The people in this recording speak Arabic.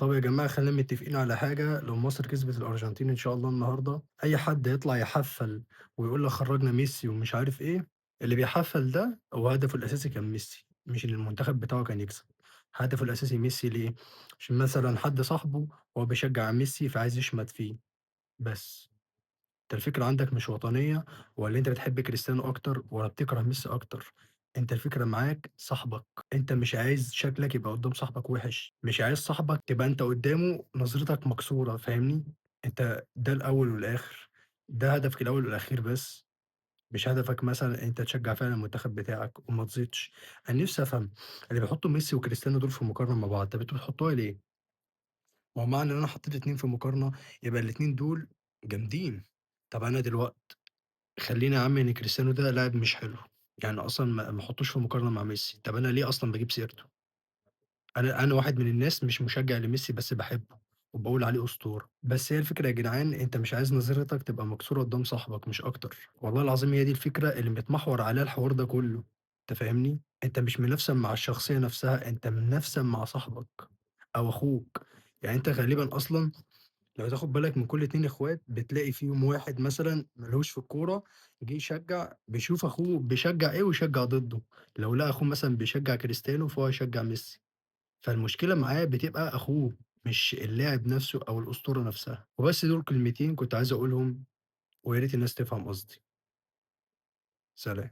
طب يا جماعة خلّينا متفقين على حاجة، لو مصر كسبت الأرجنتين إن شاء الله النهارده، أي حد هيطلع يحفّل ويقول لك خرّجنا ميسي ومش عارف إيه، اللي بيحفّل ده هو هدفه الأساسي كان ميسي، مش إن المنتخب بتاعه كان يكسب. هدفه الأساسي ميسي ليه؟ عشان مثلًا حد صاحبه هو بيشجّع ميسي فعايز يشمت فيه، بس. أنت الفكرة عندك مش وطنية والّا أنت بتحب كريستيانو أكتر والّا بتكره ميسي أكتر، أنت الفكرة معاك صاحبك، أنت مش عايز شكلك يبقى قدّام صاحبك وِحِش، مش عايز صاحبك تبقى أنت قدّامه نظرتك مكسورة فاهمني؟ أنت ده الأول والآخر، ده هدفك الأول والأخير بس، مش هدفك مثلًا أنت تشجّع فعلًا المنتخب بتاعك وما تزيدش. أنا نِفْسي أفهم اللي بيحطّوا ميسي وكريستيانو دول في مقارنة مع بعض، طَب أنتم بتحطّوها ليه؟ ما هو معنى إن أنا حطّيت 2 في مقارنة يبقى الاتنين دول جامدين، طَب أنا خلّينا يا عم إن كريستيانو ده لاعب مش حلو، يعني أصلًا ما احطّوش في مقارنة مع ميسي، طَب أنا ليه أصلًا باجيب سيرته؟ أنا واحد من الناس مش مشجّع لميسي بس باحبه، وباقول عليه أسطورة، بس هي الفكرة يا جدعان أنت مش عايز نظرتك تبقى مكسورة قدّام صاحبك مش أكتر، والله العظيم هي دي الفكرة اللي متمحور عليها الحوار ده كلّه، أنت فاهمني؟ أنت مش منافسًا مع الشخصية نفسها، أنت منافسًا مع صاحبك أو أخوك، يعني أنت غالبًا أصلًا لو تاخد بالك من كل 2 إخوات بتلاقي فيهم واحد مثلًا ما لهوش في الكورة، جه يشجّع بيشوف أخوه بيشجّع إيه ويشجّع ضده، لو لقى أخوه مثلًا بيشجّع كريستيانو فهو هيشجّع ميسي، فالمشكلة معاه بتبقى أخوه مش اللاعب نفسه أو الأسطورة نفسها، وبس دول كلمتين كنت عايز أقولهم ويا ريت الناس تفهم قصدي، سلام.